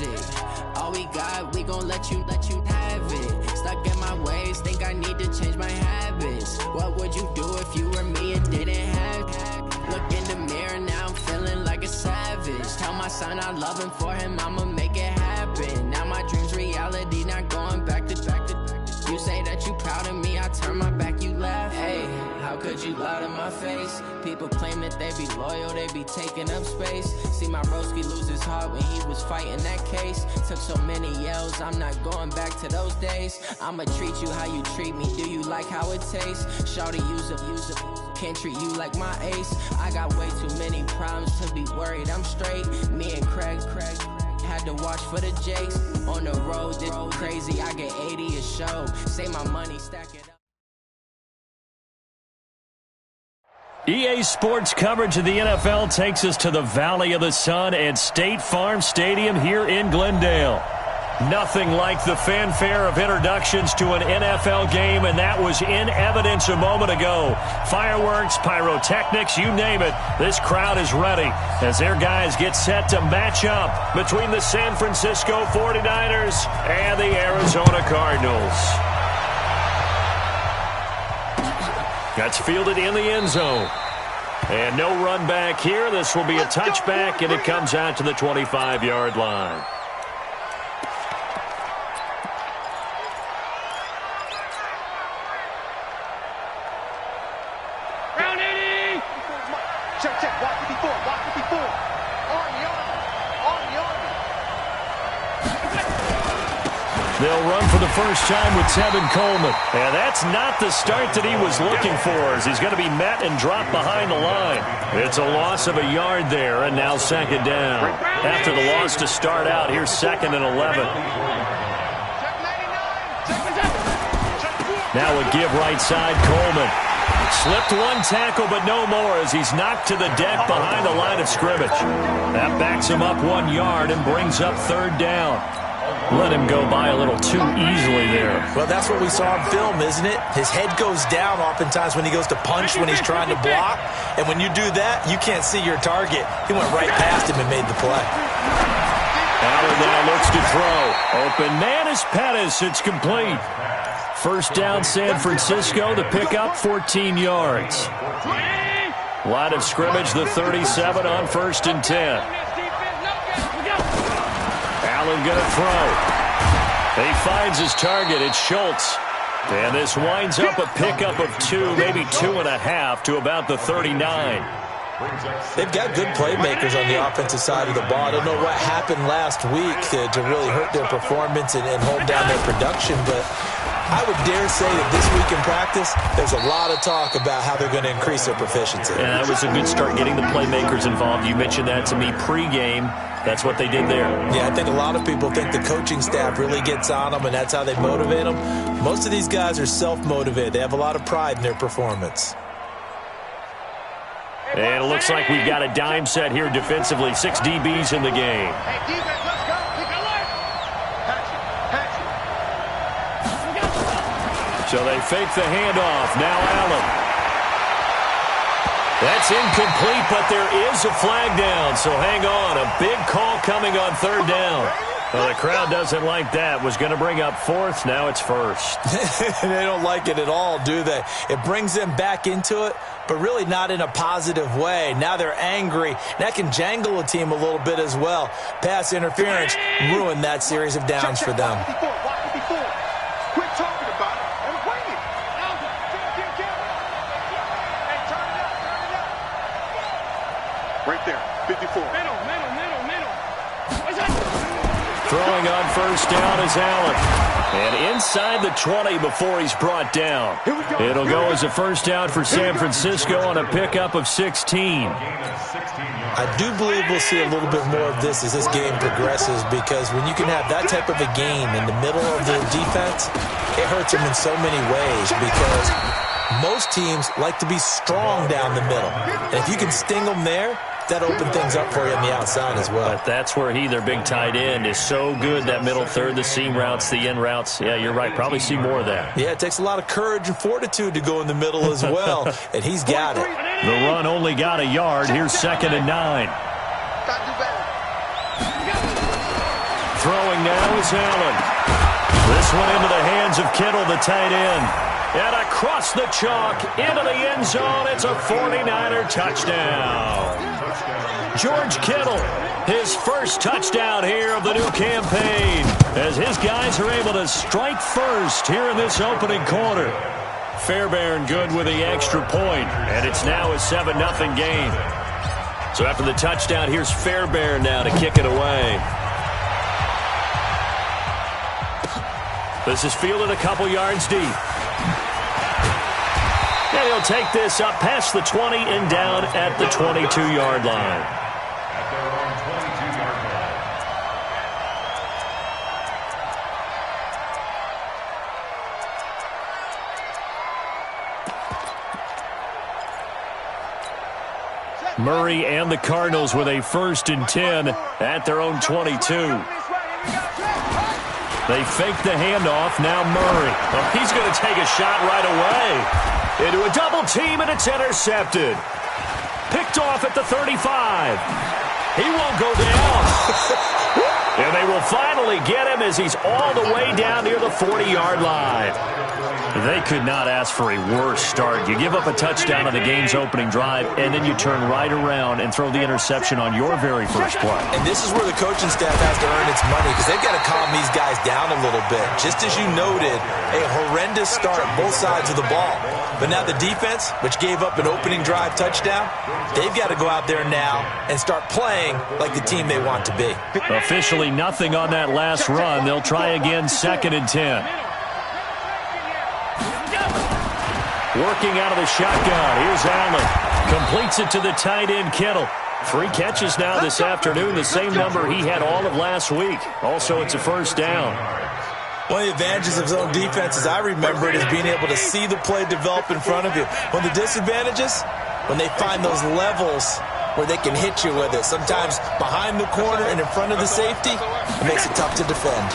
magic. All we got, we gon' let you have it. Stuck in my ways, think I need to change my habits. What would you do if you were me and didn't have? Look in the mirror, now I'm feeling like a savage. Tell my son I love him, for him I'ma make it happen. Now my dream's reality, not going back to. You say that you proud of me, I turn my back, you laugh. Hey, how could you lie to my face? People claim that they be loyal, they be taking up space. See my broski lose his heart when he was fighting that case. Took so many yells, I'm not going back to those days. I'ma treat you how you treat me, do you like how it tastes? Shawty, use it, can't treat you like my ace. I got way too many problems to be worried, I'm straight. Me and Craig had to watch for the Jakes. On the road, this crazy, I get 80 a show. Save my money, stack it up. EA Sports coverage of the NFL takes us to the Valley of the Sun at State Farm Stadium here in Glendale. Nothing like the fanfare of introductions to an NFL game, and that was in evidence a moment ago. Fireworks, pyrotechnics, you name it. This crowd is ready as their guys get set to match up between the San Francisco 49ers and the Arizona Cardinals. That's fielded in the end zone. And no run back here. This will be a touchback, and it comes out to the 25-yard line. They'll run for the first time with Tevin Coleman. And that's not the start that he was looking for, as he's going to be met and dropped behind the line. It's a loss of a yard there, and now second down. After the loss to start out, here's 2nd and 11. Now a give right side, Coleman. Slipped one tackle, but no more, as he's knocked to the deck behind the line of scrimmage. That backs him up 1 yard and brings up third down. Let him go by a little too easily there. Well, that's what we saw in film, isn't it? His head goes down oftentimes when he goes to punch, when he's trying to block. And when you do that, you can't see your target. He went right past him and made the play. Allen now looks to throw. Open man is Pettis. It's complete. First down, San Francisco to pick up 14 yards. Line of scrimmage, the 37 on 1st and 10. Allen going to throw. He finds his target. It's Schultz. And this winds up a pickup of 2, maybe 2.5 to about the 39. They've got good playmakers on the offensive side of the ball. I don't know what happened last week to really hurt their performance and hold down their production, but I would dare say that this week in practice, there's a lot of talk about how they're going to increase their proficiency. Yeah, that was a good start getting the playmakers involved. You mentioned that to me pregame. That's what they did there. Yeah, I think a lot of people think the coaching staff really gets on them, and that's how they motivate them. Most of these guys are self-motivated. They have a lot of pride in their performance. And it looks like we've got a dime set here defensively. 6 DBs in the game. Hey, defense, let's go. Pick alert. So they fake the handoff. Now Allen. That's incomplete, but there is a flag down. So hang on. A big call coming on third down. Well, the crowd doesn't like that. Was going to bring up 4th. Now it's 1st. They don't like it at all, do they? It brings them back into it, but really not in a positive way. Now they're angry. That can jangle a team a little bit as well. Pass interference ruined that series of downs for them. Quit talking about it and bring it. Right there, 54. Middle. Throwing on first down is Allen. And inside the 20 before he's brought down. It'll go as a first down for San Francisco on a pickup of 16. I do believe we'll see a little bit more of this as this game progresses, because when you can have that type of a game in the middle of the defense, it hurts them in so many ways, because most teams like to be strong down the middle. And if you can sting them there, that open things up for you on the outside as well. But that's where their big tight end, is so good, that middle third, the seam routes, the end routes. Yeah, you're right. Probably see more of that. Yeah, it takes a lot of courage and fortitude to go in the middle as well, and he's got it. The run only got a yard. Here's 2nd and 9. goes Allen. This one into the hands of Kittle, the tight end. And across the chalk, into the end zone. It's a 49er touchdown. George Kittle, his first touchdown here of the new campaign, as his guys are able to strike first here in this opening quarter. Fairbairn good with the extra point, and it's now a 7-0 game. So after the touchdown, here's Fairbairn now to kick it away. This is fielded a couple yards deep. And he'll take this up past the 20 and down at the 22-yard line. Murray and the Cardinals with a 1st and 10 at their own 22. They fake the handoff. Now Murray. Oh, he's going to take a shot right away. Into a double team, and it's intercepted. Picked off at the 35. He won't go down. And they will finally get him as he's all the way down near the 40-yard line. They could not ask for a worse start. You give up a touchdown on the game's opening drive, and then you turn right around and throw the interception on your very first play. And this is where the coaching staff has to earn its money, because they've got to calm these guys down a little bit. Just as you noted, a horrendous start both sides of the ball. But now the defense, which gave up an opening drive touchdown, they've got to go out there now and start playing like the team they want to be. Officially nothing on that last run. They'll try again, 2nd and 10. Working out of the shotgun. Here's Allen. Completes it to the tight end, Kittle. 3 catches now this afternoon, the same number he had all of last week. Also, it's a 1st down. One of the advantages of zone defense, as I remember it, is being able to see the play develop in front of you. One of the disadvantages, when they find those levels where they can hit you with it. Sometimes behind the corner and in front of the safety, it makes it tough to defend.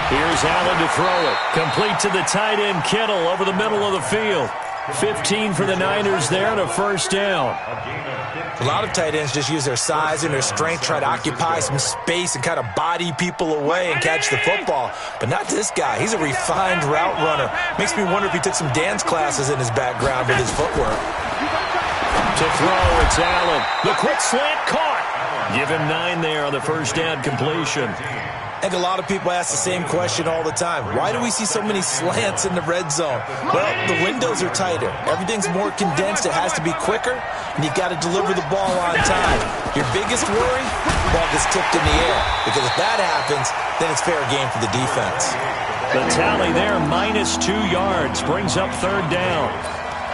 Here's Allen to throw it. Complete to the tight end, Kittle, over the middle of the field. 15 for the Niners there and a 1st down. A lot of tight ends just use their size and their strength, try to occupy some space and kind of body people away and catch the football. But not this guy. He's a refined route runner. Makes me wonder if he took some dance classes in his background with his footwork. To throw, it's Allen. The quick slant caught. Give him 9 there on the 1st down completion. I think a lot of people ask the same question all the time. Why do we see so many slants in the red zone? Well, the windows are tighter. Everything's more condensed. It has to be quicker, and you've got to deliver the ball on time. Your biggest worry, the ball gets tipped in the air, because if that happens, then it's fair game for the defense. The tally there, -2 yards, brings up 3rd down.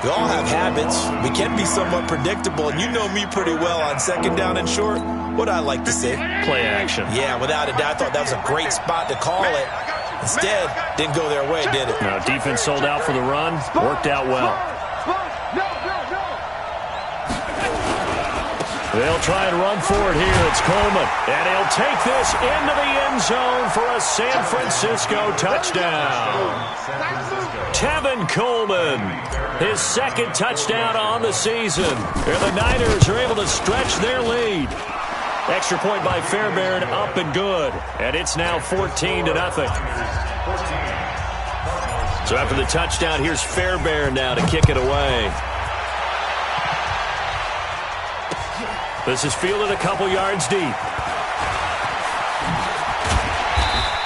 We all have habits. We can be somewhat predictable, and you know me pretty well on 2nd down and short. What I like to see? Play action. Yeah, without a doubt. I thought that was a great spot to call it. Instead, didn't go their way, did it? No, defense sold out for the run. Worked out well. They'll try and run for it here. It's Coleman. And he'll take this into the end zone for a San Francisco touchdown. Tevin Coleman, his 2nd touchdown on the season. And the Niners are able to stretch their lead. Extra point by Fairbairn, up and good. And it's now 14-0. So after the touchdown, here's Fairbairn now to kick it away. This is fielded a couple yards deep.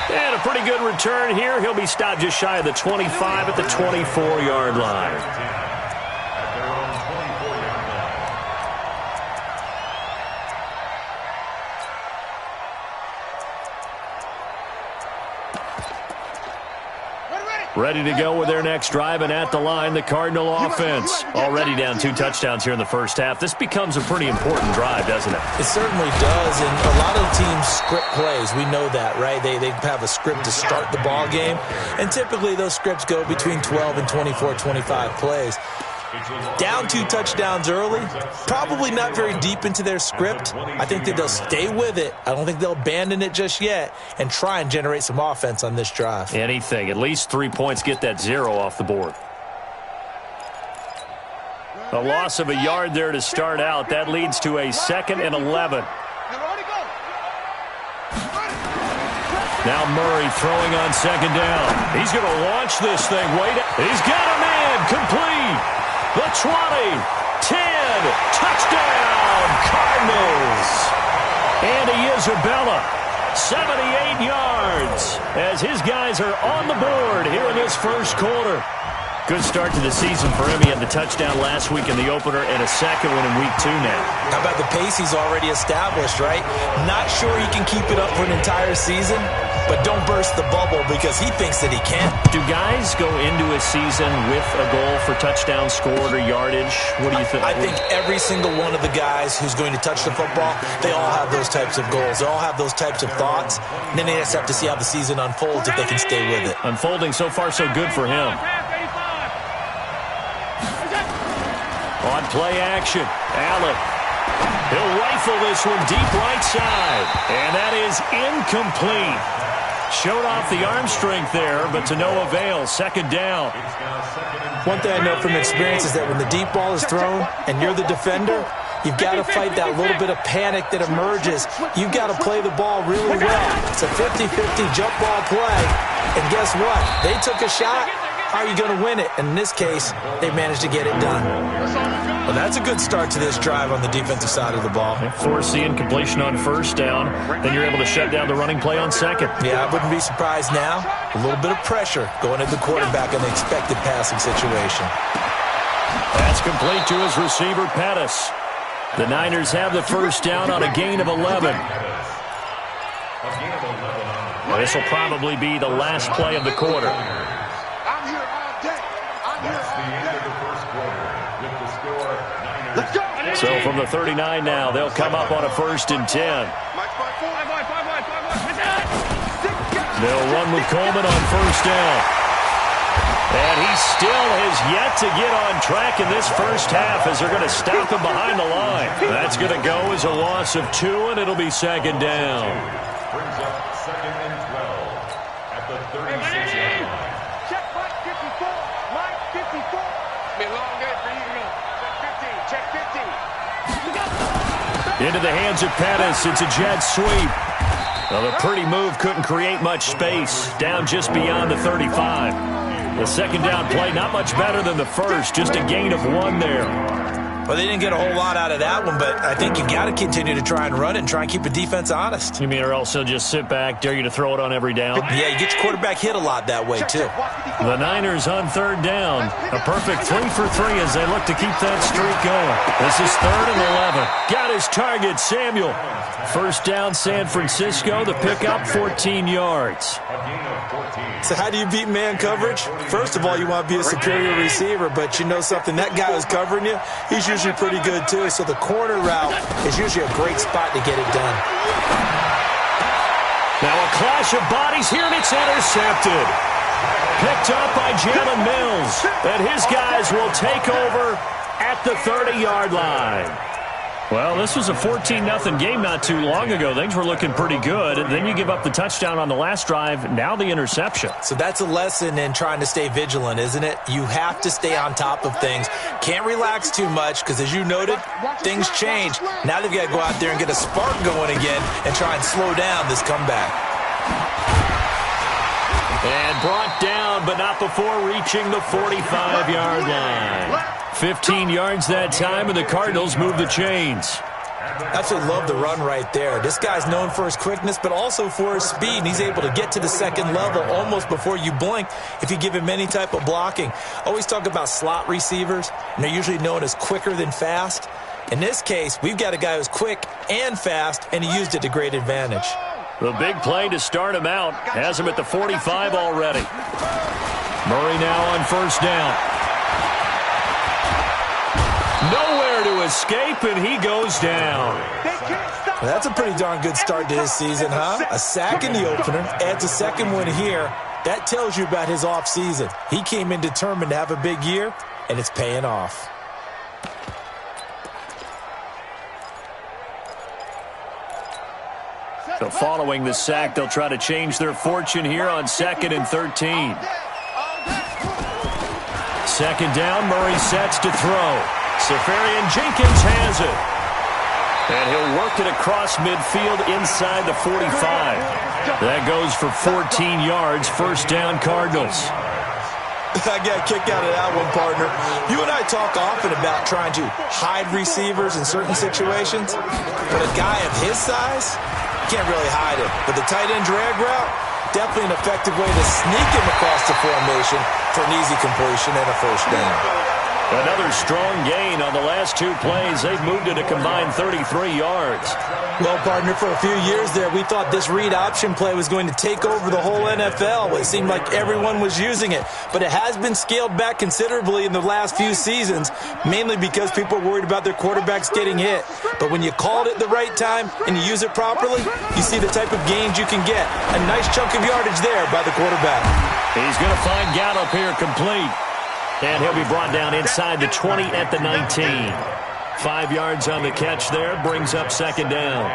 And a pretty good return here. He'll be stopped just shy of the 25 at the 24-yard line. Ready to go with their next drive, and at the line, the Cardinal offense. Already down 2 touchdowns here in the 1st half. This becomes a pretty important drive, doesn't it? It certainly does, and a lot of teams script plays. We know that, right? They have a script to start the ball game, and typically those scripts go between 12 and 24, 25 plays. Down 2 touchdowns early, probably not very deep into their script. I think that they'll stay with it. I don't think they'll abandon it just yet and try and generate some offense on this drive. Anything. At least 3 points, get that 0 off the board. A loss of a yard there to start out. That leads to a 2nd and 11. Now Murray throwing on second down. He's going to launch this thing. He's got a man. Complete. The 20. 10. Touchdown. Cardinals. Andy Isabella. 78 yards as his guys are on the board here in this first quarter. Good start to the season for him. He had the touchdown last week in the opener and a second one in week 2 now. How about the pace he's already established, right? Not sure he can keep it up for an entire season, but don't burst the bubble because he thinks that he can. Do guys go into a season with a goal for touchdown scored or yardage? What do you think? I think every single one of the guys who's going to touch the football, they all have those types of goals. They all have those types of thoughts. And then they just have to see how the season unfolds if they can stay with it. Unfolding so far so good for him. On play action, Allen. He'll rifle this one deep right side. And that is incomplete. Showed off the arm strength there, but to no avail. Second down. One thing I know from experience is that when the deep ball is thrown and you're the defender, you've got to fight that little bit of panic that emerges. You've got to play the ball really well. It's a 50-50 jump ball play. And guess what? They took a shot. How are you going to win it? And in this case, they managed to get it done. Well, that's a good start to this drive on the defensive side of the ball. Force the incompletion on first down. Then you're able to shut down the running play on second. Yeah, I wouldn't be surprised now. A little bit of pressure going at the quarterback in the expected passing situation. That's complete to his receiver, Pettis. The Niners have the first down on a gain of 11. Well, this will probably be the last play of the quarter. So from the 39 now, they'll come up on a 1st and 10. They'll run with Coleman on first down. And he still has yet to get on track in this first half as they're going to stop him behind the line. That's going to go as a loss of 2, and it'll be second down. Brings up 2nd and 12 at the 36-yard line. Check line 54. Line 54. Be a long day for you. Check 50. Into the hands of Pettis. It's a jet sweep. Well, the pretty move couldn't create much space. Down just beyond the 35. The second down play, not much better than the first. Just a gain of 1 there. Well, they didn't get a whole lot out of that one, but I think you got to continue to try and run it and try and keep the defense honest. You mean, or else they'll just sit back, dare you to throw it on every down? Yeah, you get your quarterback hit a lot that way, too. The Niners on 3rd down. A perfect 3 for 3 as they look to keep that streak going. This is 3rd and 11. Got his target, Samuel. First down, San Francisco. The pickup, 14 yards. So how do you beat man coverage? First of all, you want to be a superior receiver, but you know something, that guy who's covering you, he's usually pretty good too. So the corner route is usually a great spot to get it done. Now a clash of bodies here, and it's intercepted. Picked up by Jalen Mills. And his guys will take over at the 30-yard line. Well, this was a 14-0 game not too long ago. Things were looking pretty good. And then you give up the touchdown on the last drive. Now the interception. So that's a lesson in trying to stay vigilant, isn't it? You have to stay on top of things. Can't relax too much because, as you noted, things change. Now they've got to go out there and get a spark going again and try and slow down this comeback. And brought down, but not before reaching the 45-yard line. 15 yards that time, and the Cardinals move the chains. Absolutely love the run right there. This guy's known for his quickness, but also for his speed. And he's able to get to the second level almost before you blink if you give him any type of blocking. Always talk about slot receivers, and they're usually known as quicker than fast. In this case, we've got a guy who's quick and fast, and he used it to great advantage. The big play to start him out. Has him at the 45 already. Murray now on first down. Nowhere to escape, and he goes down. Well, that's a pretty darn good start to his season, huh? A sack in the opener, adds a second one here. That tells you about his offseason. He came in determined to have a big year, and it's paying off. So following the sack, they'll try to change their fortune here on 2nd and 13. Second down, Murray sets to throw. Safarian Jenkins has it. And he'll work it across midfield inside the 45. That goes for 14 yards, first down Cardinals. I got a kick out of that one, partner. You and I talk often about trying to hide receivers in certain situations, but a guy of his size can't really hide him. But the tight end drag route, definitely an effective way to sneak him across the formation for an easy completion and a first down. Another strong gain on the last two plays. They've moved it a combined 33 yards. Well, partner, for a few years there, we thought this read option play was going to take over the whole NFL. It seemed like everyone was using it, but it has been scaled back considerably in the last few seasons, mainly because people are worried about their quarterbacks getting hit. But when you call it at the right time and you use it properly, you see the type of gains you can get. A nice chunk of yardage there by the quarterback. He's going to find Gallup here complete. And he'll be brought down inside the 20 at the 19. 5 yards on the catch there, brings up second down.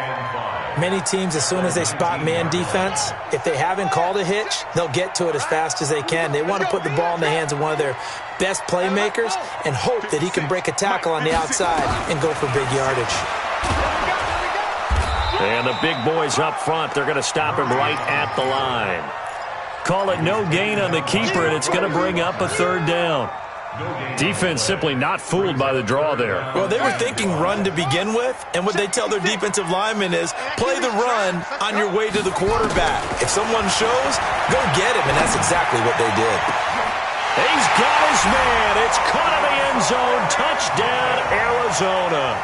Many teams, as soon as they spot man defense, if they haven't called a hitch, they'll get to it as fast as they can. They want to put the ball in the hands of one of their best playmakers and hope that he can break a tackle on the outside and go for big yardage. And the big boys up front, they're going to stop him right at the line. Call it no gain on the keeper, and it's going to bring up a third down. Defense simply not fooled by the draw there. Well, they were thinking run to begin with, and what they tell their defensive linemen is play the run on your way to the quarterback. If someone shows, go get him, and that's exactly what they did. He's got his man. It's caught in the end zone. Touchdown, Arizona.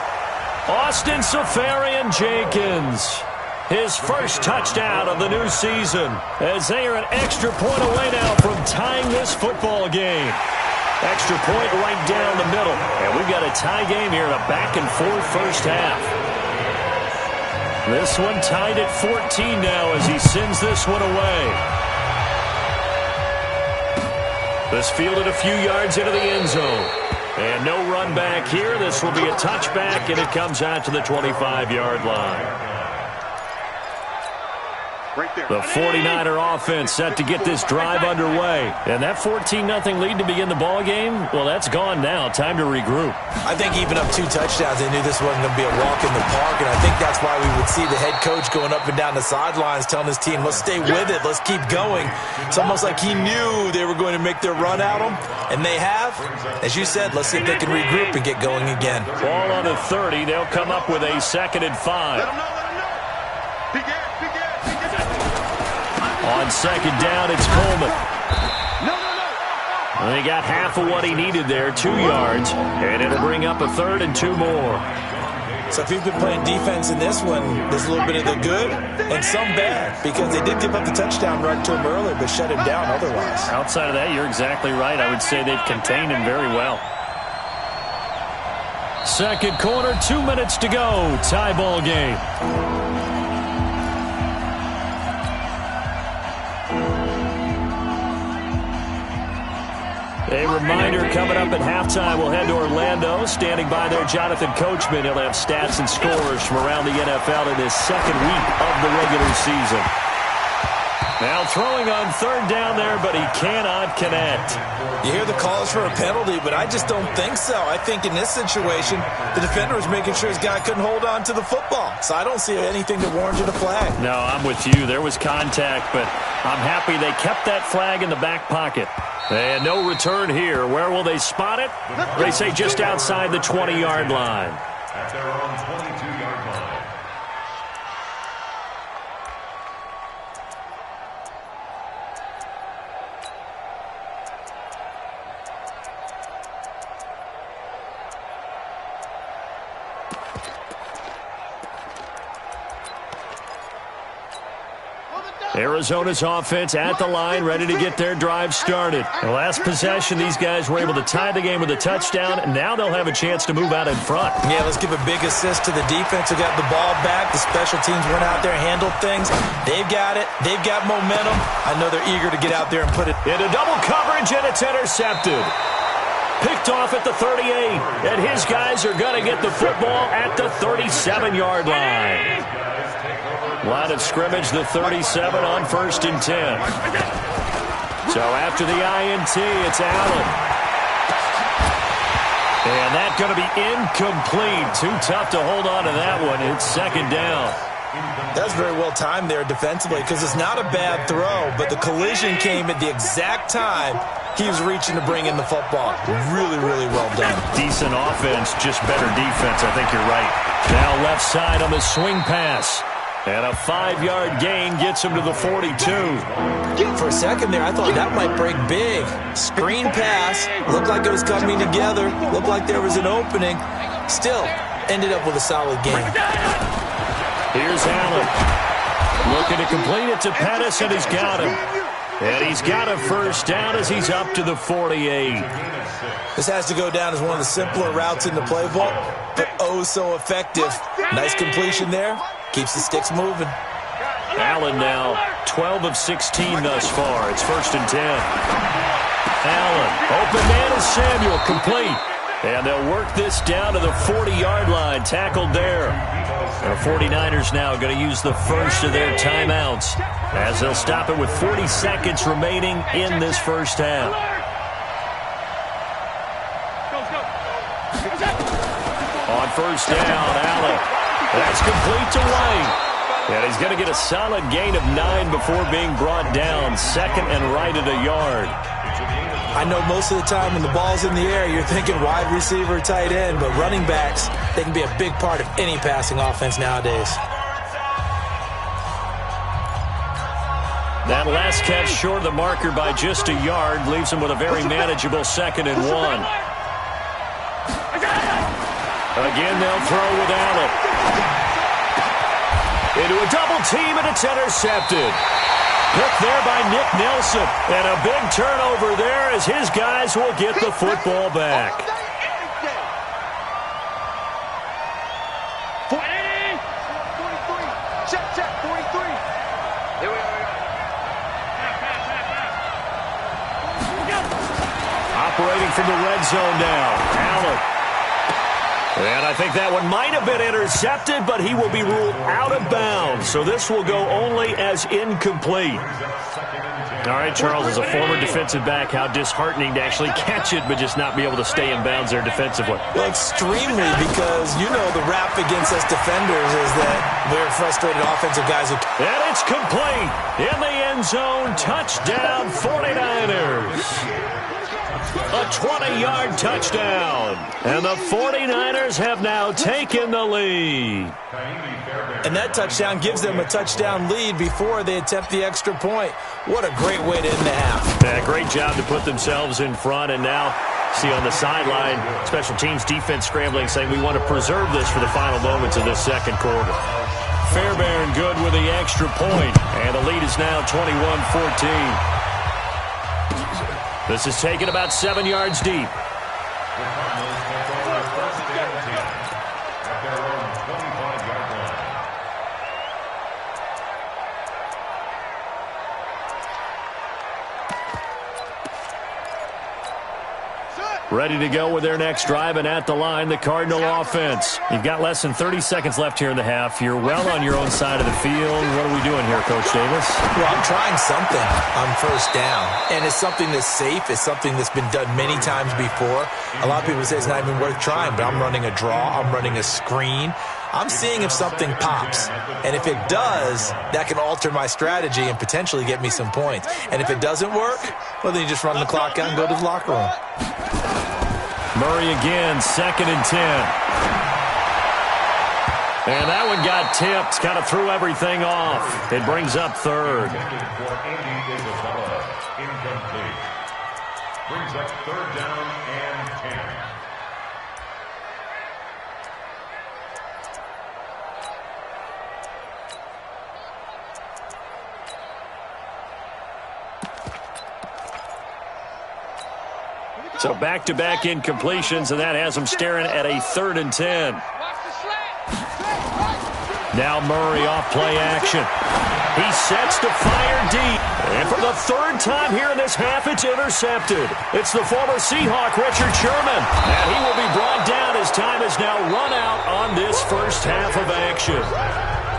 Austin Seferian-Jenkins. His first touchdown of the new season, as they are an extra point away now from tying this football game. Extra point right down the middle. And we've got a tie game here in a back-and-forth first half. This one tied at 14 now as he sends this one away. This fielded a few yards into the end zone. And no run back here. This will be a touchback, and it comes out to the 25-yard line. The 49er offense set to get this drive underway. And that 14-0 lead to begin the ball game, well, that's gone now. Time to regroup. I think even up 2 touchdowns, they knew this wasn't going to be a walk in the park, and I think that's why we would see the head coach going up and down the sidelines telling his team, let's stay with it, let's keep going. It's almost like he knew they were going to make their run at him, and they have. As you said, let's see if they can regroup and get going again. Ball on the 30. They'll come up with a 2nd and 5. On second down, it's Coleman. And he got half of what he needed there, 2 yards, and it'll bring up a 3rd and 2 more. So if you've been playing defense in this one, there's a little bit of the good and some bad, because they did give up the touchdown run to him earlier, but shut him down otherwise. Outside of that, you're exactly right. I would say they've contained him very well. Second quarter, 2 minutes to go. Tie ball game. A reminder, coming up at halftime, we'll head to Orlando. Standing by there, Jonathan Coachman. He'll have stats and scores from around the NFL in this second week of the regular season. Now throwing on third down there, but he cannot connect. You hear the calls for a penalty, but I just don't think so. I think in this situation, the defender was making sure his guy couldn't hold on to the football. So I don't see anything that warranted a flag. No, I'm with you. There was contact, but I'm happy they kept that flag in the back pocket. And no return here. Where will they spot it? They say just outside the 20-yard line. At their own 22-yard line. Arizona's offense at the line, ready to get their drive started. The last possession, these guys were able to tie the game with a touchdown, and now they'll have a chance to move out in front. Yeah, let's give a big assist to the defense who got the ball back. The special teams went out there, handled things. They've got it. They've got momentum. I know they're eager to get out there and put it. Into double coverage, and it's intercepted. Picked off at the 38, and his guys are going to get the football at the 37-yard line. Line of scrimmage, the 37 on 1st and 10. So after the INT, it's Allen. And that's going to be incomplete. Too tough to hold on to that one. It's second down. That's very well timed there defensively because it's not a bad throw, but the collision came at the exact time he was reaching to bring in the football. Really, really well done. Decent offense, just better defense. I think you're right. Now left side on the swing pass. And a 5-yard gain gets him to the 42. For a second there, I thought that might break big. Screen pass. Looked like it was coming together. Looked like there was an opening. Still, ended up with a solid game. Here's Allen. Looking to complete it to Pettis, and he's got him. And he's got a first down as he's up to the 48. This has to go down as one of the simpler routes in the playbook, but oh so effective. Nice completion there. Keeps the sticks moving. Allen now 12 of 16 thus far. It's 1st and 10. Allen, open man is Samuel, complete. And they'll work this down to the 40-yard line, tackled there. The 49ers now going to use the first of their timeouts as they'll stop it with 40 seconds remaining in this first half. On first down, Allen. That's complete to White. And he's going to get a solid gain of 9 before being brought down. 2nd and right at a yard. I know most of the time when the ball's in the air, you're thinking wide receiver, tight end, but running backs, they can be a big part of any passing offense nowadays. That last catch short of the marker by just a yard leaves him with a very manageable 2nd and 1. Again, they'll throw with Allen. Into a double team, and it's intercepted. Picked there by Nick Nelson. And a big turnover there as his guys will get the football back. 43. Check, 43. Here we go. Operating from the red zone now. Allen. And I think that one might have been intercepted, but he will be ruled out of bounds. So this will go only as incomplete. All right, Charles, as a former defensive back, how disheartening to actually catch it, but just not be able to stay in bounds there defensively. Well, extremely, because you know the rap against us defenders is that we're frustrated offensive guys. And it's complete. In the end zone, touchdown 49ers. A 20-yard touchdown. And the 49ers have now taken the lead. And that touchdown gives them a touchdown lead before they attempt the extra point. What a great way to end the half. Yeah, great job to put themselves in front. And now, see on the sideline, special teams defense scrambling, saying we want to preserve this for the final moments of this second quarter. Fairbairn good with the extra point. And the lead is now 21-14. This is taken about 7 yards deep. Ready to go with their next drive, and at the line, the Cardinal offense. You've got less than 30 seconds left here in the half. You're well on your own side of the field. What are we doing here, Coach Davis? Well, I'm trying something on first down, and it's something that's safe. It's something that's been done many times before. A lot of people say it's not even worth trying, but I'm running a draw. I'm running a screen. I'm seeing if something pops, and if it does, that can alter my strategy and potentially get me some points. And if it doesn't work, well, then you just run the clock out and go to the locker room. Murray again, 2nd and 10. And that one got tipped, kind of threw everything off. It brings up 3rd. Incomplete. Brings up 3rd down and 10. So back-to-back incompletions, and that has them staring at a 3rd and 10. Now Murray off play action. He sets to fire deep. And for the 3rd time here in this half, it's intercepted. It's the former Seahawk, Richard Sherman. And he will be brought down as time has now run out on this first half of action.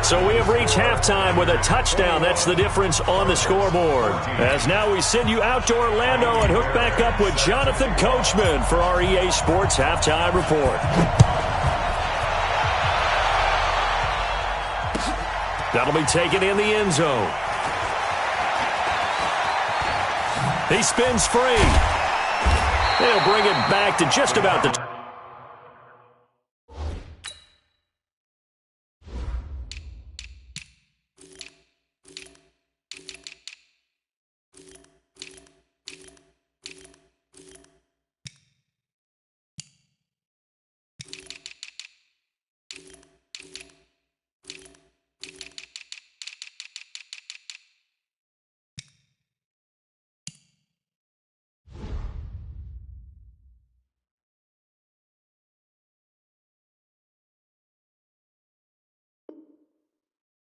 So we have reached halftime with a touchdown. That's the difference on the scoreboard. As now we send you out to Orlando and hook back up with Jonathan Coachman for our EA Sports Halftime Report. That'll be taken in the end zone. He spins free. They'll bring it back to just about the...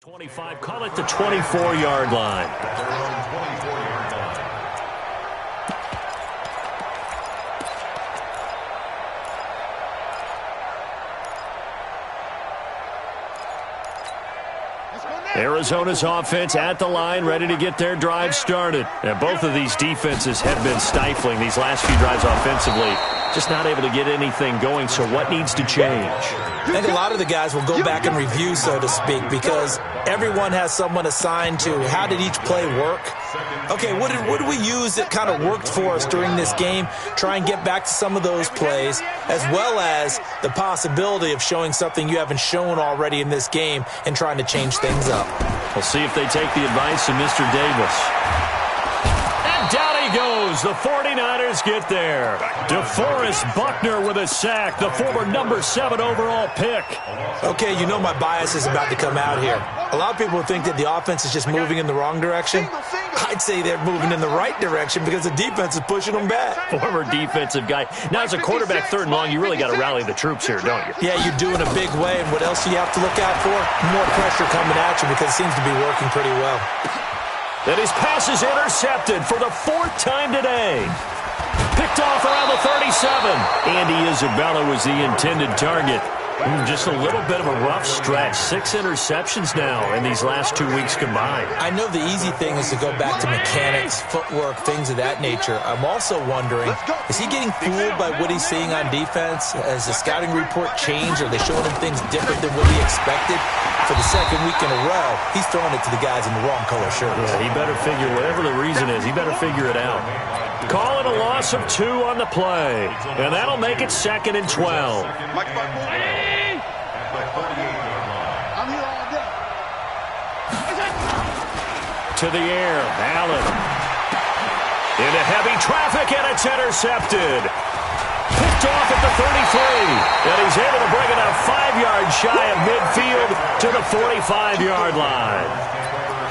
.25, call it the 24-yard line. Arizona's offense at the line, ready to get their drive started. And both of these defenses have been stifling these last few drives offensively. Just not able to get anything going, so what needs to change? I think a lot of the guys will go back and review, so to speak, because everyone has someone assigned to how did each play work. Okay, what did we use that kind of worked for us during this game? Try and get back to some of those plays, as well as the possibility of showing something you haven't shown already in this game and trying to change things up. We'll see if they take the advice of Mr. Davis. And down he goes. The 49ers get there. DeForest Buckner with a sack, the former number 7 overall pick. Okay, you know my bias is about to come out here. A lot of people think that the offense is just moving in the wrong direction. I'd say they're moving in the right direction because the defense is pushing them back. Former defensive guy. Now, as a quarterback, 3rd and long, you really got to rally the troops here, don't you? Yeah, you do in a big way. And what else do you have to look out for? More pressure coming at you because it seems to be working pretty well. And his pass is intercepted for the 4th time today. Picked off around the 37. Andy Isabella was the intended target. Just a little bit of a rough stretch. 6 interceptions now in these last 2 weeks combined. I know the easy thing is to go back to mechanics, footwork, things of that nature. I'm also wondering, is he getting fooled by what he's seeing on defense? Has the scouting report changed? Are they showing him things different than what he expected? For the 2nd week in a row, he's throwing it to the guys in the wrong color shirts. Yeah, he better figure, whatever the reason is, he better figure it out. Calling a loss of 2 on the play. And that'll make it 2nd and 12. To the air, Allen. Into heavy traffic, and it's intercepted. Picked off at the 33. And he's able to bring it up 5 yards shy of midfield to the 45-yard line.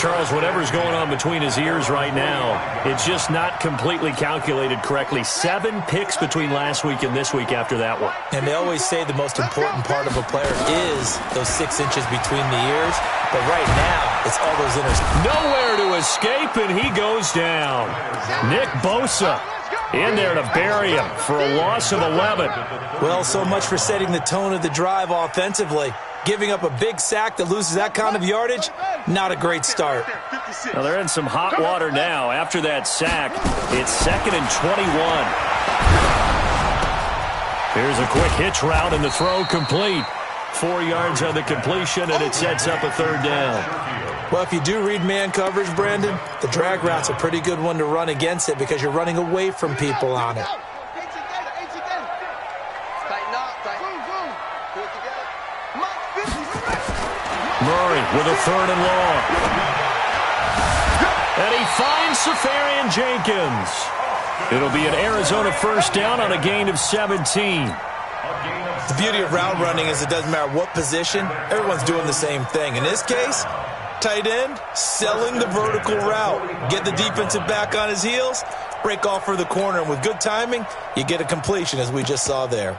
Charles, whatever's going on between his ears right now, it's just not completely calculated correctly. 7 picks between last week and this week after that one. And they always say the most important part of a player is those 6 inches between the ears. But right now, it's all those interceptions. Nowhere to escape, and he goes down. Nick Bosa in there to bury him for a loss of 11. Well, so much for setting the tone of the drive offensively. Giving up a big sack that loses that kind of yardage, not a great start. Well, they're in some hot water now. After that sack, it's 2nd and 21. Here's a quick hitch route, and the throw complete. 4 yards on the completion, and it sets up a 3rd down. Well, if you do read man coverage, Brandon, the drag route's a pretty good one to run against it because you're running away from people on it. Murray with a 3rd and long. And he finds Safarian Jenkins. It'll be an Arizona 1st down on a gain of 17. The beauty of route running is it doesn't matter what position, everyone's doing the same thing. In this case, tight end, selling the vertical route. Get the defensive back on his heels, break off for the corner, and with good timing, you get a completion as we just saw there.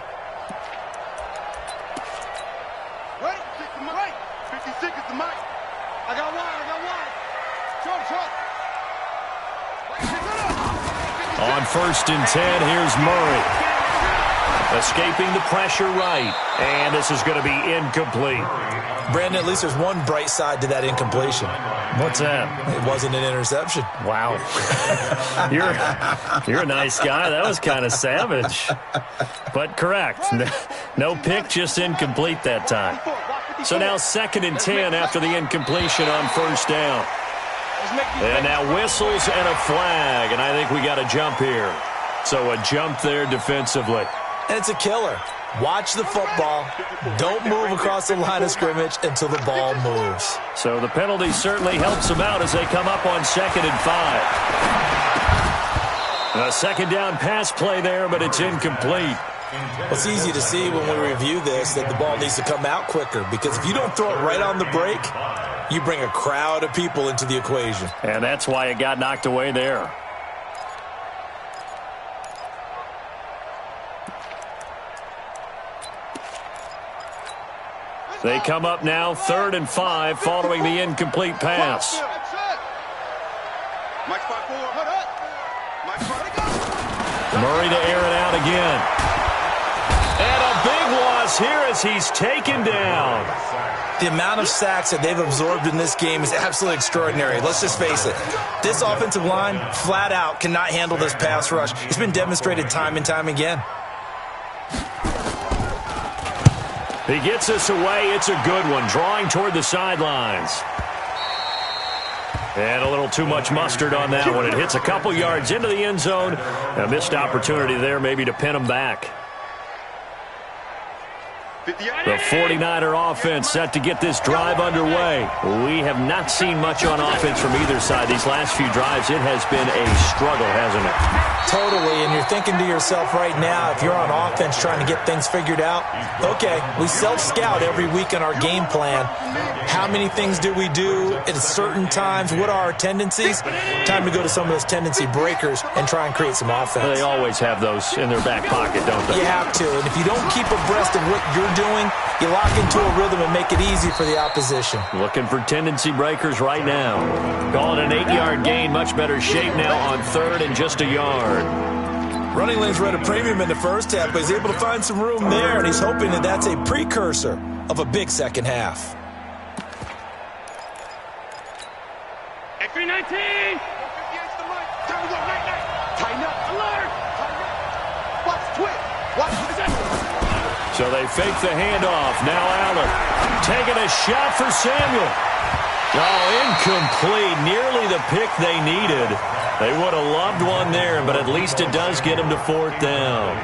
On 1st and 10, here's Murray. Escaping the pressure right. And this is going to be incomplete. Brandon, at least there's one bright side to that incompletion. What's that? It wasn't an interception. Wow. You're a nice guy. That was kind of savage. But correct. No pick, just incomplete that time. So now 2nd and 10 after the incompletion on first down. And now whistles and a flag, and I think we got a jump here. So a jump there defensively. And it's a killer. Watch the football. Don't move across the line of scrimmage until the ball moves. So the penalty certainly helps them out as they come up on 2nd and 5. A 2nd down pass play there, but it's incomplete. It's easy to see when we review this that the ball needs to come out quicker, because if you don't throw it right on the break, you bring a crowd of people into the equation. And that's why it got knocked away there. They come up now 3rd and 5 following the incomplete pass. Murray to air it out again. And a big loss here as he's taken down. The amount of sacks that they've absorbed in this game is absolutely extraordinary. Let's just face it. This offensive line, flat out, cannot handle this pass rush. It's been demonstrated time and time again. He gets us away. It's a good one. Drawing toward the sidelines. And a little too much mustard on that one. It hits a couple yards into the end zone. A missed opportunity there maybe to pin him back. The 49er offense set to get this drive underway. We have not seen much on offense from either side. These last few drives, it has been a struggle, hasn't it? Totally, and you're thinking to yourself right now, if you're on offense trying to get things figured out, okay, we self-scout every week in our game plan. How many things do we do at certain times? What are our tendencies? Time to go to some of those tendency breakers and try and create some offense. They always have those in their back pocket, don't they? You have to, and if you don't keep abreast of what you're doing, you lock into a rhythm and make it easy for the opposition. Looking for tendency breakers right now. Calling an 8-yard gain, much better shape now on 3rd and just a yard. Running lanes were at a premium in the first half, but he's able to find some room there, and he's hoping that that's a precursor of a big second half. X319! Tighten up! Alert! Watch twist! Watch the So they fake the handoff. Now Allen taking a shot for Samuel. Oh, incomplete. Nearly the pick they needed. They would have loved one there, but at least it does get them to 4th down.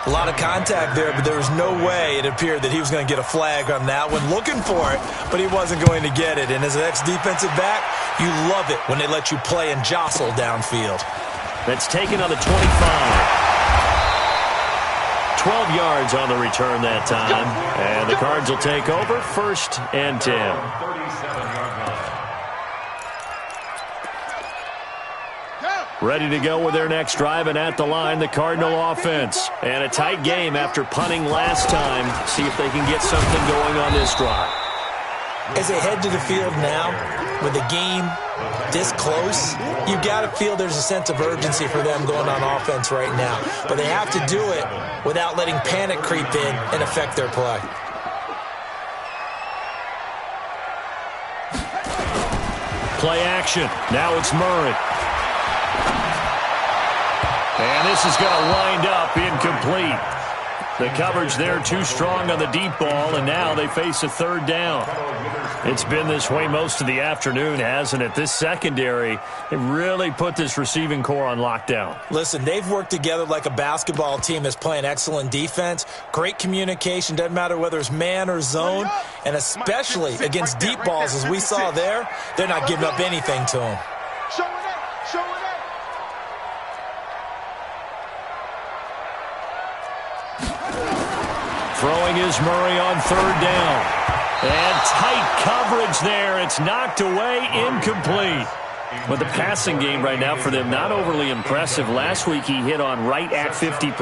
A lot of contact there, but there was no way it appeared that he was going to get a flag on that one. Looking for it, but he wasn't going to get it. And as an ex-defensive back, you love it when they let you play and jostle downfield. That's taken on the 25. 12 yards on the return that time. And the Cards will take over 1st and 10. Ready to go with their next drive, and at the line, the Cardinal offense. And a tight game after punting last time. See if they can get something going on this drive. As they head to the field now, with the game this close, you've got to feel there's a sense of urgency for them going on offense right now. But they have to do it without letting panic creep in and affect their play. Play action. Now it's Murray. And this is going to wind up incomplete. The coverage there too strong on the deep ball, and now they face a 3rd down. It's been this way most of the afternoon, hasn't it? This secondary, it really put this receiving core on lockdown. Listen, they've worked together like a basketball team that's playing excellent defense. Great communication, doesn't matter whether it's man or zone, and especially against deep balls as we saw there, they're not giving up anything to them. Throwing is Murray on 3rd down. And tight coverage there. It's knocked away, incomplete. But the passing game right now for them, not overly impressive. Last week he hit on right at 50%.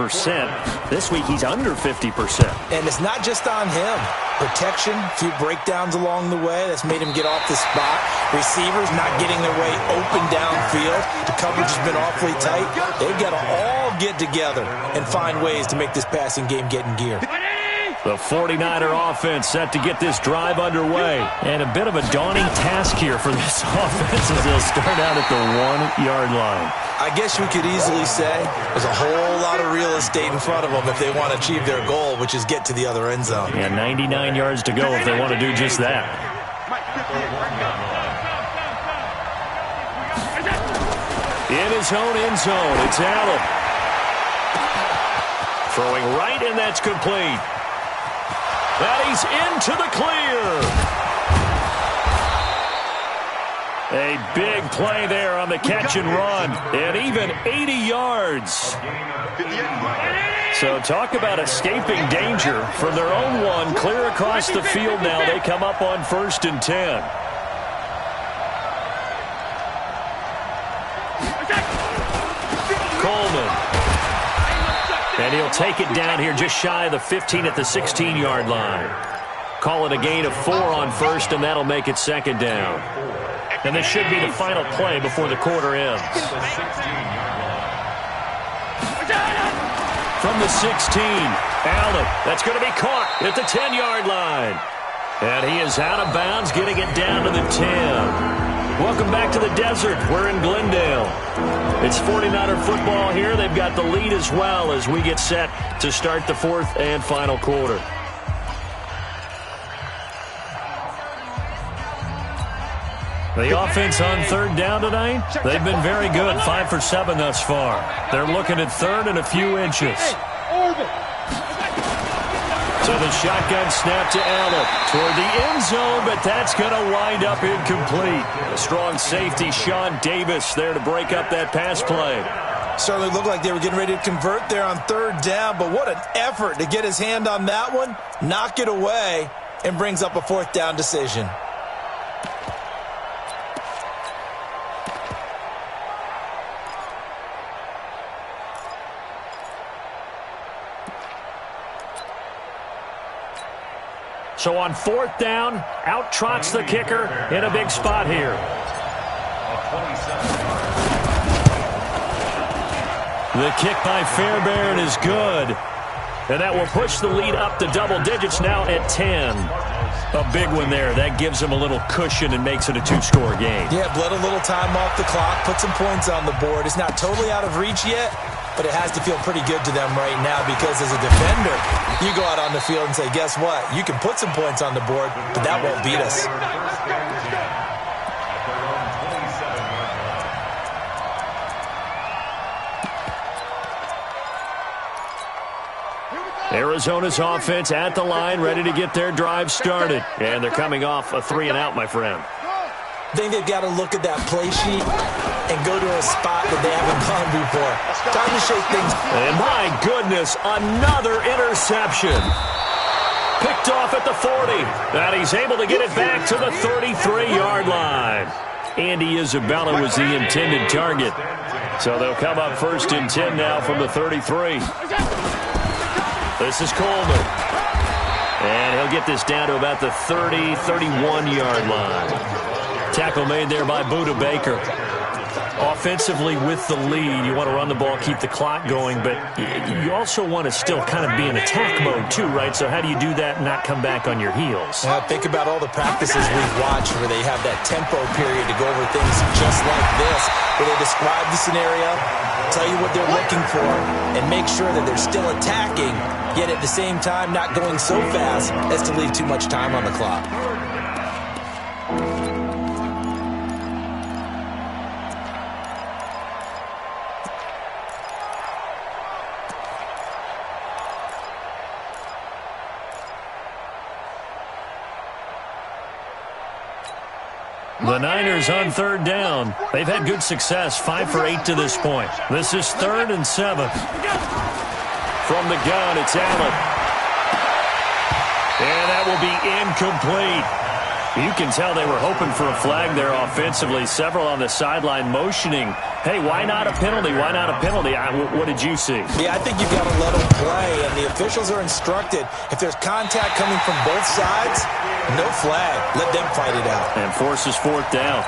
This week he's under 50%. And it's not just on him. Protection, a few breakdowns along the way. That's made him get off the spot. Receivers not getting their way open downfield. The coverage has been awfully tight. They've got to all get together and find ways to make this passing game get in gear. The 49er offense set to get this drive underway. And a bit of a daunting task here for this offense as they'll start out at the 1-yard line. I guess we could easily say there's a whole lot of real estate in front of them if they want to achieve their goal, which is get to the other end zone. Yeah, 99 yards to go if they want to do just that. In his own end zone, it's Allen. Throwing right, and that's complete. And he's into the clear. A big play there on the catch and run, and even 80 yards. So talk about escaping danger from their own one, clear across the field now. They come up on 1st and 10. Coleman. And he'll take it down here just shy of the 15 at the 16-yard line. Call it a gain of 4 on 1st, and that'll make it 2nd down. And this should be the final play before the quarter ends. From the 16, Allen. That's going to be caught at the 10-yard line. And he is out of bounds, getting it down to the 10. Welcome back to the desert. We're in Glendale. It's 49er football here. They've got the lead as well as we get set to start the 4th and final quarter. The offense on 3rd down tonight, they've been very good, 5 for 7 thus far. They're looking at 3rd and a few inches. So the shotgun snap to Allen toward the end zone, but that's going to wind up incomplete. A strong safety, Sean Davis, there to break up that pass play. Certainly looked like they were getting ready to convert there on 3rd down, but what an effort to get his hand on that one, knock it away, and brings up a 4th down decision. So on 4th down, out trots the kicker in a big spot here. The kick by Fairbairn is good. And that will push the lead up to double digits now at 10. A big one there. That gives them a little cushion and makes it a 2-score game. Yeah, bled a little time off the clock, put some points on the board. It's not totally out of reach yet, but it has to feel pretty good to them right now because as a defender, you go out on the field and say, guess what? You can put some points on the board, but that won't beat us. Arizona's offense at the line, ready to get their drive started. And they're coming off a 3-and-out, my friend. I think they've got to look at that play sheet and go to a spot that they haven't gone before. Time to shake things. And my goodness, another interception. Picked off at the 40. And he's able to get it back to the 33-yard line. Andy Isabella was the intended target. So they'll come up 1st and 10 now from the 33. This is Coleman. And he'll get this down to about the 30, 31-yard line. Tackle made there by Budda Baker. Offensively with the lead, you want to run the ball, keep the clock going, but you also want to still kind of be in attack mode too, right? So how do you do that and not come back on your heels? Think about all the practices we've watched where they have that tempo period to go over things just like this, where they describe the scenario, tell you what they're looking for, and make sure that they're still attacking, yet at the same time not going so fast as to leave too much time on the clock. The Niners on 3rd down. They've had good success, 5 for 8 to this point. This is 3rd and 7. From the gun, it's Allen. And that will be incomplete. You can tell they were hoping for a flag there offensively. Several on the sideline motioning, hey, why not a penalty? Why not a penalty? What did you see? Yeah, I think you've got to let them play, and the officials are instructed, if there's contact coming from both sides, no flag. Let them fight it out. And forces 4th down.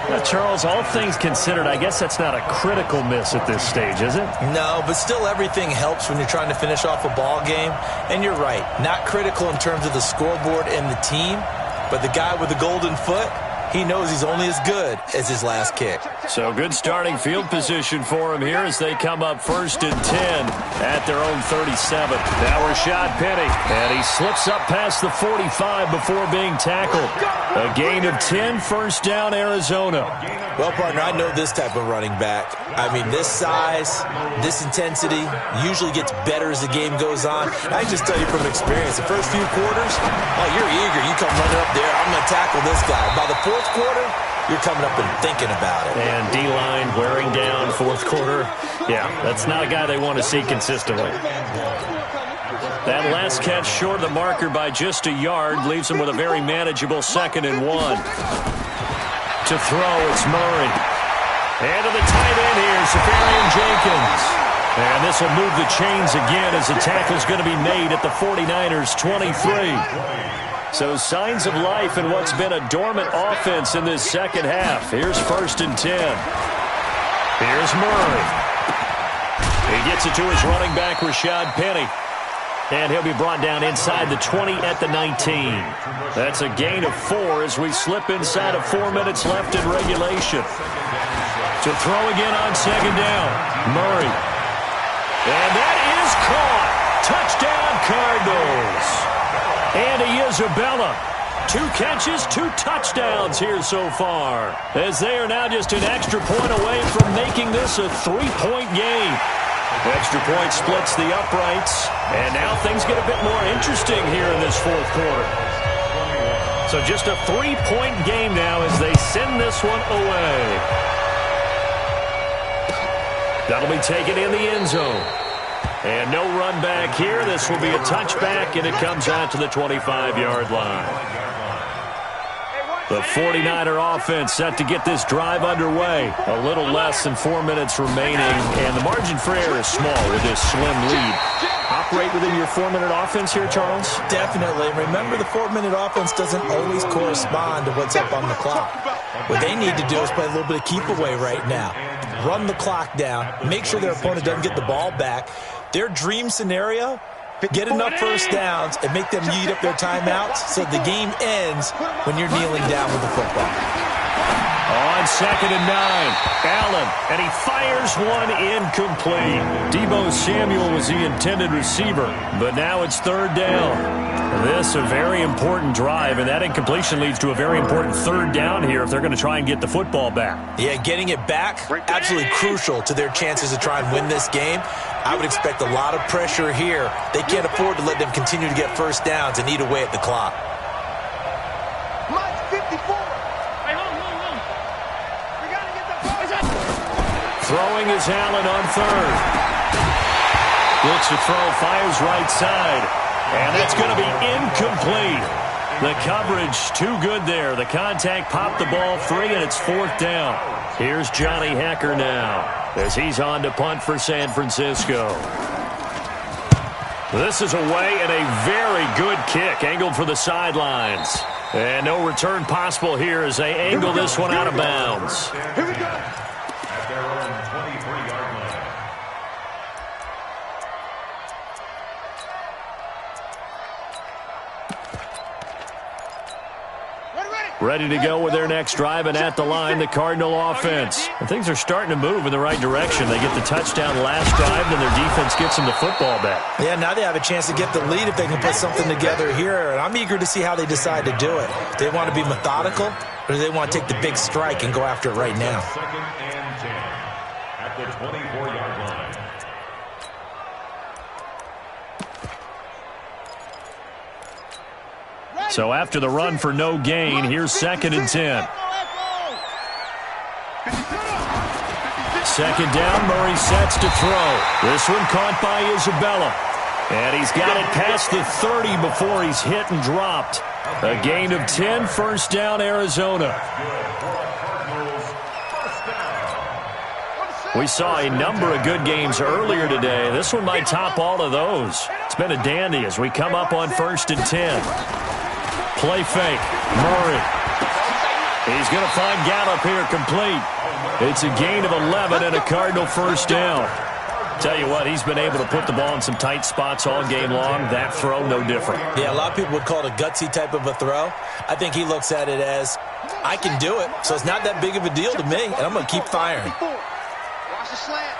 Now, Charles, all things considered, I guess that's not a critical miss at this stage, is it? No, but still everything helps when you're trying to finish off a ball game. And you're right, not critical in terms of the scoreboard and the team, but the guy with the golden foot, he knows he's only as good as his last kick. So good starting field position for him here as they come up 1st and 10 at their own 37. Now Rashad Penny, and he slips up past the 45 before being tackled. A gain of 10, 1st down, Arizona. Well, partner, I know this type of running back. I mean, this size, this intensity usually gets better as the game goes on. I just tell you from experience, the first few quarters, oh, you're eager. You come running up there, I'm going to tackle this guy. By the 4th quarter, you're coming up and thinking about it. And D-line wearing down 4th quarter. Yeah, that's not a guy they want to see consistently. That last catch short of the marker by just a yard leaves him with a very manageable 2nd and 1. To throw, it's Murray. And to the tight end here, Safarian Jenkins. And this will move the chains again as the tackle's going to be made at the 49ers' 23. So signs of life in what's been a dormant offense in this second half. Here's 1st and 10. Here's Murray. He gets it to his running back, Rashad Penny. And he'll be brought down inside the 20 at the 19. That's a gain of 4 as we slip inside of 4 minutes left in regulation. To throw again on 2nd down, Murray. And that is caught. Touchdown, Cardinals. Andy Isabella. 2 catches, 2 touchdowns here so far, as they are now just an extra point away from making this a 3-point game. Extra point splits the uprights, and now things get a bit more interesting here in this 4th quarter. So just a 3-point game now as they send this one away. That'll be taken in the end zone. And no run back here. This will be a touchback, and it comes out to the 25-yard line. The 49er offense set to get this drive underway. A little less than 4 minutes remaining, and the margin for error is small with this slim lead. Operate within your 4-minute offense here, Charles? Definitely. Remember, the 4-minute offense doesn't always correspond to what's up on the clock. What they need to do is play a little bit of keep away right now. Run the clock down. Make sure their opponent doesn't get the ball back. Their dream scenario, get enough first downs and make them eat up their timeouts so the game ends when you're kneeling down with the football. On 2nd and 9, Allen, and he fires one incomplete. Deebo Samuel was the intended receiver, but now it's 3rd down. This a very important drive, and that incompletion leads to a very important 3rd down here if they're going to try and get the football back. Yeah, getting it back, absolutely crucial to their chances to try and win this game. I would expect a lot of pressure here. They can't afford to let them continue to get first downs and eat away at the clock. Throwing is Allen on 3rd. Looks to throw, fires right side. And that's going to be incomplete. The coverage too good there. The contact popped the ball free, and it's 4th down. Here's Johnny Hekker now as he's on to punt for San Francisco. This is away and a very good kick angled for the sidelines. And no return possible here as they angle this one out of bounds. Here we go. At their own 23-yard line. Ready to go with their next drive, and at the line, the Cardinal offense. And things are starting to move in the right direction. They get the touchdown last drive, and their defense gets them the football back. Yeah, now they have a chance to get the lead if they can put something together here. And I'm eager to see how they decide to do it. Do they want to be methodical, or do they want to take the big strike and go after it right now? 2nd and 10 at the 24-yard line. So after the run for no gain, here's 2nd and 10. 2nd down, Murray sets to throw. This one caught by Isabella. And he's got it past the 30 before he's hit and dropped. A gain of 10, 1st down, Arizona. We saw a number of good games earlier today. This one might top all of those. It's been a dandy as we come up on 1st and 10. Play fake. Murray. He's going to find Gallup here complete. It's a gain of 11 and a Cardinal 1st down. Tell you what, he's been able to put the ball in some tight spots all game long. That throw, no different. Yeah, a lot of people would call it a gutsy type of a throw. I think he looks at it as, I can do it, so it's not that big of a deal to me, and I'm going to keep firing. Watch the slant.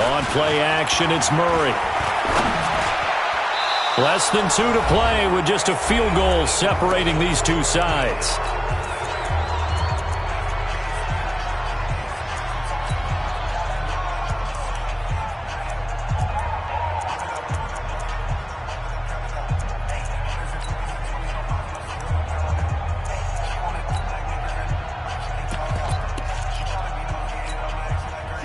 On play action, it's Murray. Less than 2 to play with just a field goal separating these two sides.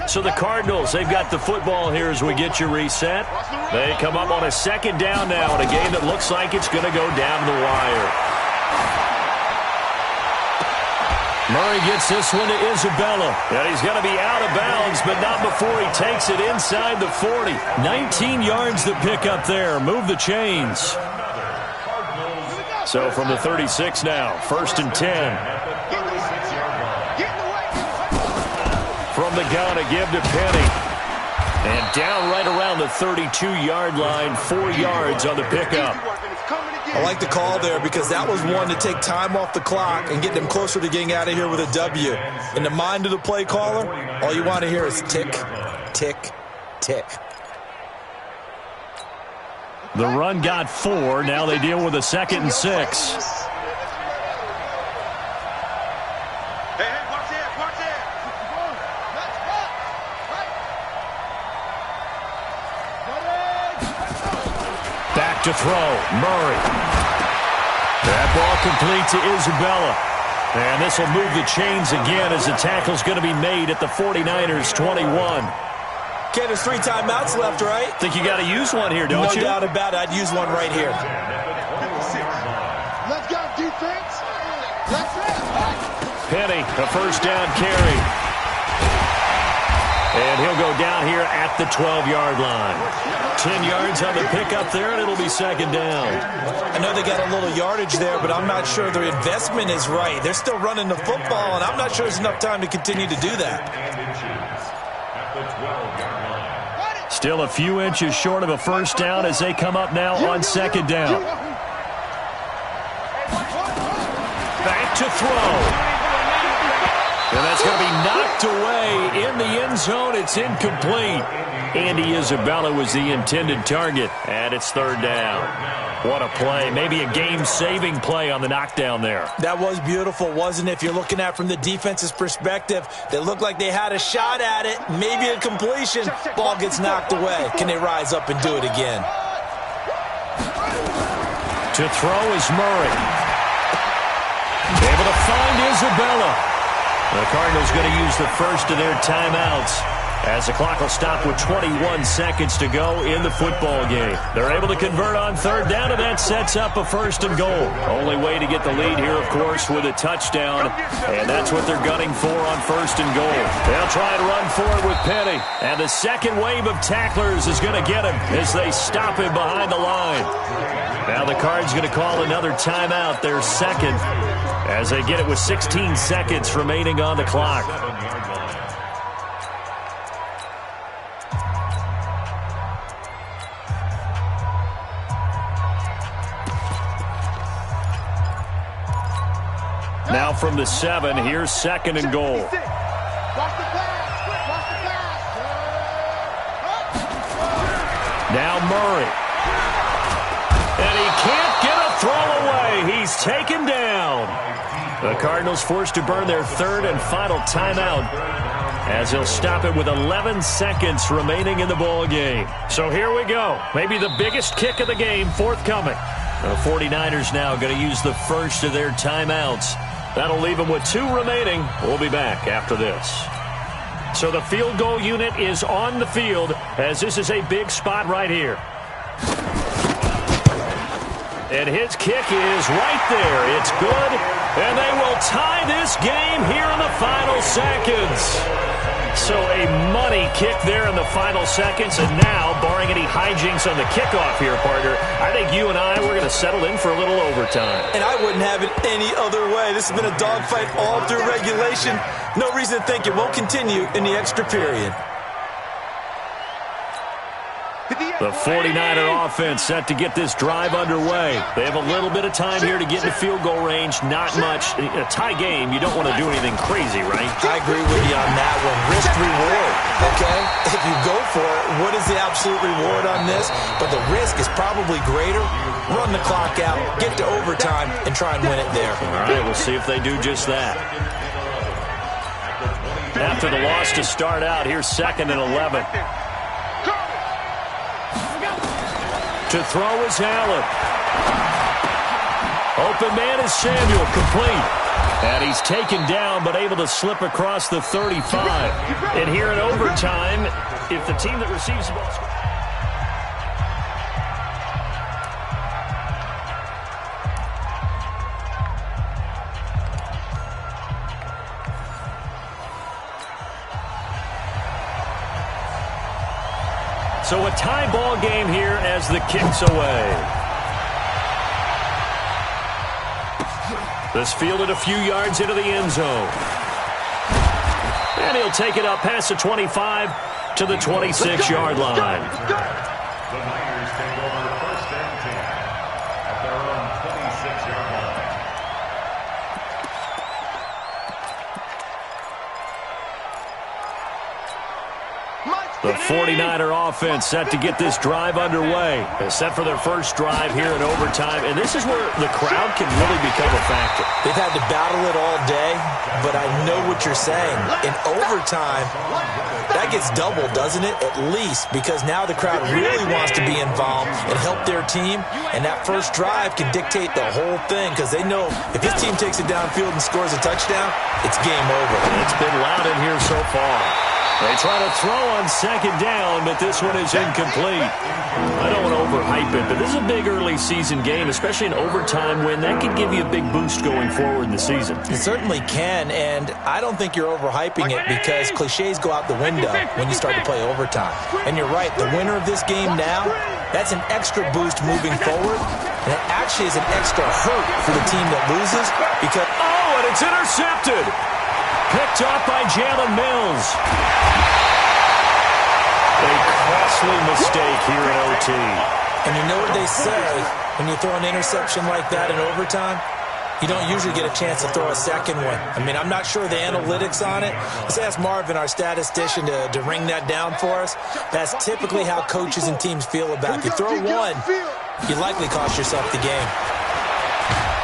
So the Cardinals, they've got the football here as we get you reset. They come up on a second down now in a game that looks like it's going to go down the wire. Murray gets this one to Isabella. And he's going to be out of bounds, but not before he takes it inside the 40. 19 yards to pick up there. Move the chains. So from the 36 now, 1st and 10. From the gun, a give to Penny. And down right around the 32-yard line, 4 yards on the pickup. I like the call there because that was one to take time off the clock and get them closer to getting out of here with a W. In the mind of the play caller, all you want to hear is tick, tick, tick. The run got 4. Now they deal with a 2nd and 6. To throw, Murray. That ball complete to Isabella. And this will move the chains again as the tackle's going to be made at the 49ers 21. Okay, there's 3 timeouts left, right? Think you got to use one here, don't you? No doubt about it. I'd use one right here. Let's go, defense. Let's go. Penny, a first down carry. And he'll go down here at the 12-yard line. 10 yards on the pickup there, and it'll be 2nd down. I know they got a little yardage there, but I'm not sure their investment is right. They're still running the football, and I'm not sure there's enough time to continue to do that. Still a few inches short of a first down as they come up now on 2nd down. Back to throw. And that's going to be knocked away in the end zone. It's incomplete. Andy Isabella was the intended target, and it's 3rd down. What a play. Maybe a game-saving play on the knockdown there. That was beautiful, wasn't it? If you're looking at it from the defense's perspective, they looked like they had a shot at it. Maybe a completion. Ball gets knocked away. Can they rise up and do it again? To throw is Murray. Able to find Isabella. The Cardinals going to use the first of their timeouts as the clock will stop with 21 seconds to go in the football game. They're able to convert on 3rd down, and that sets up a 1st and goal. Only way to get the lead here, of course, with a touchdown, and that's what they're gunning for on 1st and goal. They'll try and run for it with Penny, and the second wave of tacklers is going to get him as they stop him behind the line. Now the Cards going to call another timeout, their 2nd, as they get it with 16 seconds remaining on the clock. Now from the 7, here's 2nd and goal. Now Murray. And he can't get a throw away. He's taken down. The Cardinals forced to burn their 3rd and final timeout as they'll stop it with 11 seconds remaining in the ball game. So here we go. Maybe the biggest kick of the game forthcoming. The 49ers now going to use the first of their timeouts. That'll leave them with 2 remaining. We'll be back after this. So the field goal unit is on the field as this is a big spot right here. And his kick is right there. It's good. And they will tie this game here in the final seconds. So a money kick there in the final seconds. And now, barring any hijinks on the kickoff here, partner, I think you and I, we're going to settle in for a little overtime. And I wouldn't have it any other way. This has been a dogfight all through regulation. No reason to think it won't continue in the extra period. The 49er offense set to get this drive underway. They have a little bit of time here to get into field goal range. Not much. A tie game, you don't want to do anything crazy, right? I agree with you on that one. Risk-reward, okay? If you go for it, what is the absolute reward on this? But the risk is probably greater. Run the clock out, get to overtime, and try and win it there. All right, we'll see if they do just that. After the loss to start out, here's 2nd and 11. To throw is Allen. Open man is Samuel, complete. And he's taken down, but able to slip across the 35. And here in overtime, if the team that receives the ball... So a tie ball game here as the kick's away. This fielded a few yards into the end zone. And he'll take it up past the 25 to the 26-yard line. The Niners take over 1st and 10 at their own 26-yard line. The 49er offense set to get this drive underway. They're set for their first drive here in overtime, and this is where the crowd can really become a factor. They've had to battle it all day, but I know what you're saying. In overtime, that gets doubled, doesn't it? At least, because now the crowd really wants to be involved and help their team, and that first drive can dictate the whole thing because they know if his team takes it downfield and scores a touchdown, it's game over. It's been loud in here so far. They try to throw on 2nd down, but this one is incomplete. I don't want to overhype it, but this is a big early season game, especially an overtime win. That could give you a big boost going forward in the season. It certainly can, and I don't think you're overhyping it because cliches go out the window when you start to play overtime. And you're right, the winner of this game now, that's an extra boost moving forward, and it actually is an extra hurt for the team that loses because... Oh, and it's intercepted! Picked off by Jalen Mills. A costly mistake here in OT. And you know what they say, when you throw an interception like that in overtime, you don't usually get a chance to throw a second one. I mean, I'm not sure the analytics on it. Let's ask Marvin, our statistician, to ring that down for us. That's typically how coaches and teams feel about it. If you throw one, you likely cost yourself the game.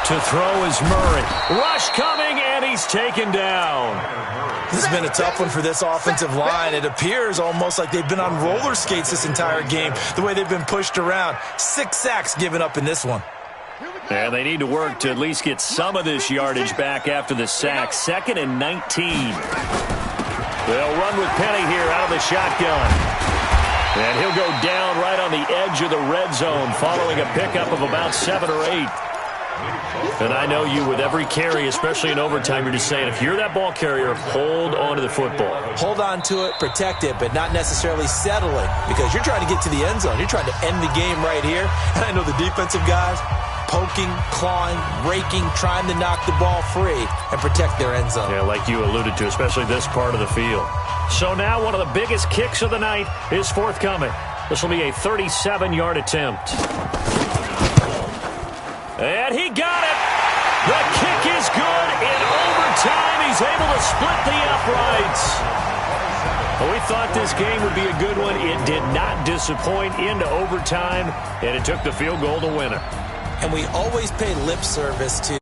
To throw is Murray. Rush coming, and he's taken down. This has been a tough one for this offensive line. It appears almost like they've been on roller skates this entire game, the way they've been pushed around. 6 sacks given up in this one. And they need to work to at least get some of this yardage back after the sack. 2nd and 19. They'll run with Penny here out of the shotgun. And he'll go down right on the edge of the red zone following a pickup of about 7 or 8. And I know you, with every carry, especially in overtime, you're just saying, if you're that ball carrier, hold on to the football. Hold on to it, protect it, but not necessarily settling because you're trying to get to the end zone. You're trying to end the game right here. And I know the defensive guys poking, clawing, raking, trying to knock the ball free and protect their end zone. Yeah, like you alluded to, especially this part of the field. So now one of the biggest kicks of the night is forthcoming. This will be a 37-yard attempt. And he got it. The kick is good. In overtime, he's able to split the uprights. Well, we thought this game would be a good one. It did not disappoint into overtime, and it took the field goal to win it. And we always pay lip service to